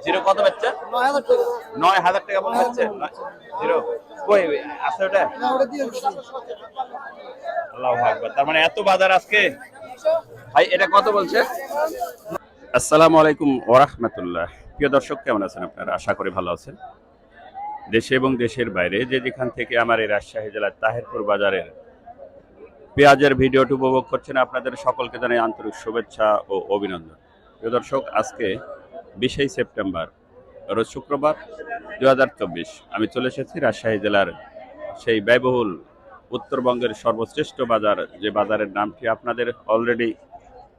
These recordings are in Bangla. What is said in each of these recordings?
জিরো কত বেচছে? 9,000 টাকা বলে বেচছে। জিরো কই আছে ওটা? আল্লাহু আকবার। তার মানে এত বাজার আজকে ভাই। এটা কত বলছে? আসসালামু আলাইকুম ওয়া রাহমাতুল্লাহ। প্রিয় দর্শক, কেমন আছেন আপনারা? আশা করি ভালো আছেন। দেশে এবং দেশের বাইরে যে যেখান থেকে আমার এই রাজশাহী জেলার তাহেরপুর বাজারের পেঁয়াজের ভিডিওটি উপভোগ করছেন, আপনাদের সকলকে জানাই আন্তরিক শুভেচ্ছা ও অভিনন্দন। প্রিয় দর্শক, আজকে 20 সেপ্টেম্বর, রোজ শুক্রবার, 2024। আমি চলে এসেছি রাজশাহী জেলার সেই ব্যয়বহুল উত্তরবঙ্গের সর্বশ্রেষ্ঠ বাজার, যে বাজারের নামটি আপনাদের অলরেডি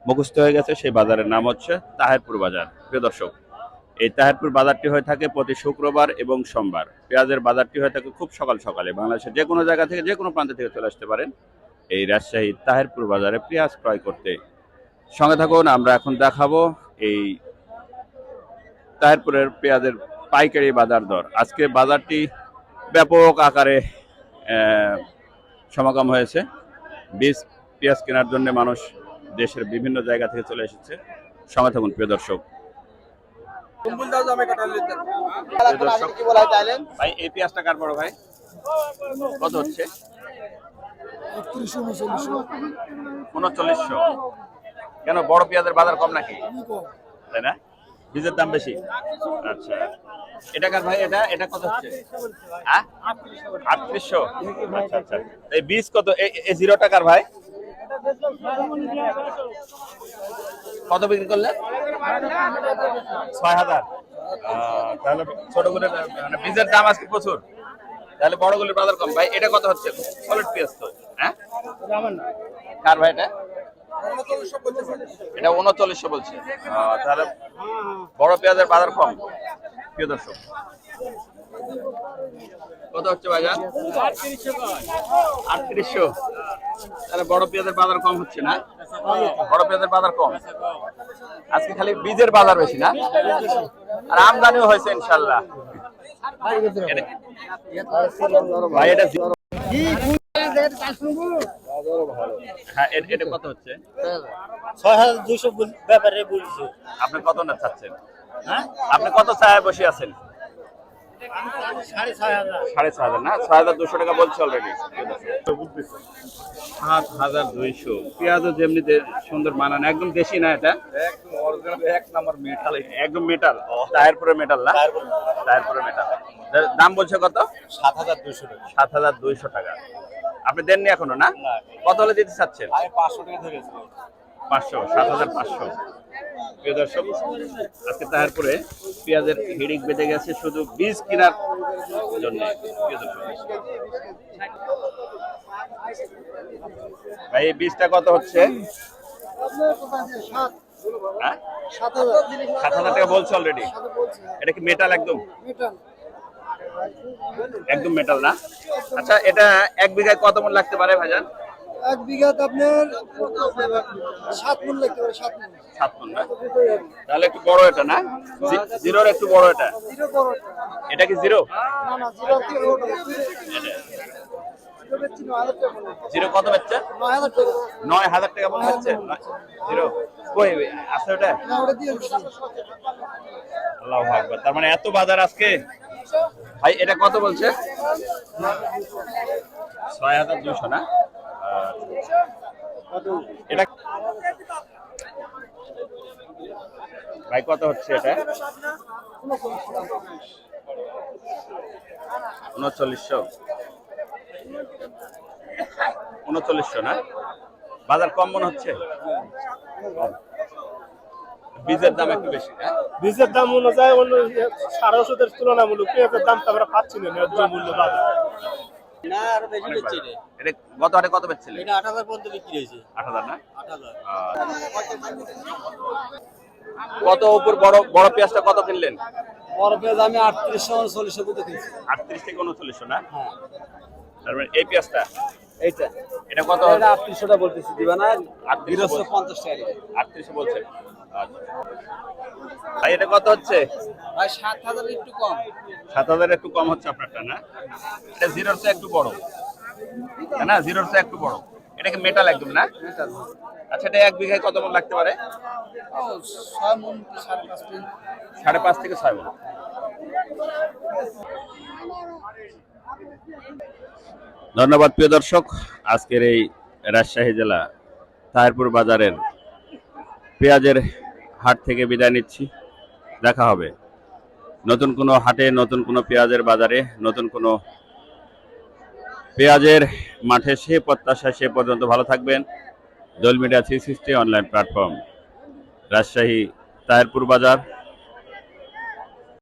মুখস্থ হয়ে গেছে। সেই বাজারের নাম হচ্ছে তাহেরপুর বাজার। প্রিয় দর্শক, এই তাহেরপুর বাজারটি হয়ে থাকে প্রতি শুক্রবার এবং সোমবার। পেঁয়াজের বাজারটি হয়ে থাকে খুব সকাল সকালে। বাংলাদেশের যে কোনো জায়গা থেকে, যে কোনো প্রান্ত থেকে চলে আসতে পারেন এই রাজশাহী তাহেরপুর বাজারে পেঁয়াজ ক্রয় করতে। সঙ্গে থাকুন, আমরা এখন দেখাবো এই তাহেরপুরের পেঁয়াজের পাইকারি বাজার দর। আজকে বাজারটি ব্যাপক আকারে সমাগম হয়েছে। বীজ পেঁয়াজ কেনার জন্য মানুষ দেশের বিভিন্ন জায়গা থেকে চলে এসেছে। সঙ্গে থাকুন প্রিয় দর্শক। ভাই, এই পেঁয়াজটা কার বড় ভাই? কত হচ্ছে? 3900। কেন, বড় পেঁয়াজের বাজার কম নাকি? তাই না? বীজের দাম বেশি। আচ্ছা, এটা কার ভাই? এটা কত হচ্ছে? 3800। আচ্ছা আচ্ছা। এই বীজ কত? এই 0 টাকার ভাই কত বিক্রি করলে? 6000। তাহলে ছোটগুলোর মানে বীজের দাম আজকে প্রচুর, তাহলে বড়গুলোর বাজার কম। ভাই, এটা কত হচ্ছে? সলিড পেঁয়াজ তো। হ্যাঁ, কার ভাই এটা? এটা 3900 বলছে। তাহলে বড় পেঁয়াজের বাজার কম। প্রিয় দর্শক, কত হচ্ছে বাজার? 3800। তাহলে বড় পেঁয়াজের বাজার কম হচ্ছে না? বড় পেঁয়াজের বাজার কম। আজকে খালি বীজের বাজার বেশি না, আর আমদানিও হয়েছে ইনশাল্লাহ। ভাই, এটা হ্যাঁ, এটা কত হচ্ছে? 6200 ব্যাপারে বলছি। আপনি কত না চাচ্ছেন? আপনি কত চায় বসে আছেন? 6500 না? 6200 টাকা বলছে অলরেডি। 7200। পেঁয়াজও যেমনি সুন্দর মানান, একদম দেশি না? এটা একদম অরিজিনাল এক নাম্বার মেটাল। একদম মেটাল, তাহেরপুরের মেটাল না? তাহেরপুরের মেটাল। দাম বলছে কত? 7200 টাকা। 7200 টাকা। আপনি দেননি এখনো না? কত হলে দিতে চাচ্ছেন? আমি 500 টাকা ধরেছি। 500, 7500। প্রিয় দর্শক, আজকে তাহেরপুরে পেঁয়াজের হিড়িক বেঁধে গেছে শুধু বীজ কেনার জন্য। প্রিয় দর্শক ভাই, এই বীজটা কত হচ্ছে? 7000 টাকা বলছে অলরেডি। এটা কি মেটাল? একদম একদম মেটাল না? আচ্ছা, এটা 1 বিঘায় কত মণ লাগতে পারে ভাইজান? 1 বিঘাতে আপনার 7 মণ লাগতে পারে। 7 মণ না? তাহলে একটু বড় এটা না? জিরোর একটু বড় এটা। জিরো বড়। এটা কি জিরো? না না, জিরো কি বড়। জিরো কত বেচছে? 9000 টাকা। 9000 টাকা বলে বেচছে। জিরো কই আছে ওটা? না, ওটা দিয়ে দিছি। আল্লাহু আকবার। তার মানে এত বাজার আজকে ভাই। এটা কত বলছে? 6200 না? এটা ভাই কত হচ্ছে এটা? 3900 না? বাজার কম মনে হচ্ছে। বীজের দাম একটু বেশি। বীজের দাম অনুযায়ী অন্য সারা ওষুধের তুলনামূলক পেঁয়াজের দামটা আমরা পাচ্ছি না ন্যায্য মূল্য বাজার। না, আরো বেশি বেচছি রে। এটা গত হাটে কত বেচছিলেন? এটা 8000 পর্যন্ত বিক্রি হয়েছে। 8000 না? 8000। কত উপর বড় বড় পেঁয়াজটা কত কিনলেন? বড় পেঁয়াজ আমি 3800 3900 পর্যন্ত কিনছি। 38 থেকে 3900 না? হ্যাঁ। তারপরে এই পেঁয়াজটা এইটা এটা কত? এটা 3800 টা বলতেছি, দিবা না? 3850 টাকা। 3800 বলছেন। আচ্ছা ভাই, এটা কত হচ্ছে? ভাই 7000 একটু কম। 7000 একটু কম হচ্ছে আপনারটা না? এটা জিরোর চেয়ে একটু বড়, তাই না? জিরোর চেয়ে একটু বড়। এটা কি মেটাল একদম না? আচ্ছা, এটা 1 বিঘায় কত মন লাগতে পারে? 5.5 থেকে 6 মন। ধন্যবাদ প্রিয় দর্শক, আজকের এই রাজশাহী জেলা তাহিরপুর বাজারের পেঁয়াজের হাট থেকে বিদায় নিচ্ছি। দেখা হবে নতুন কোনো হাটে, নতুন কোনো পেঁয়াজের বাজারে, নতুন কোনো পেঁয়াজের মাঠে। সে প্রত্যাশা, সে পর্যন্ত ভালো থাকবেন। Dol media 360 online platform, Rajshahi Tahirpur বাজার।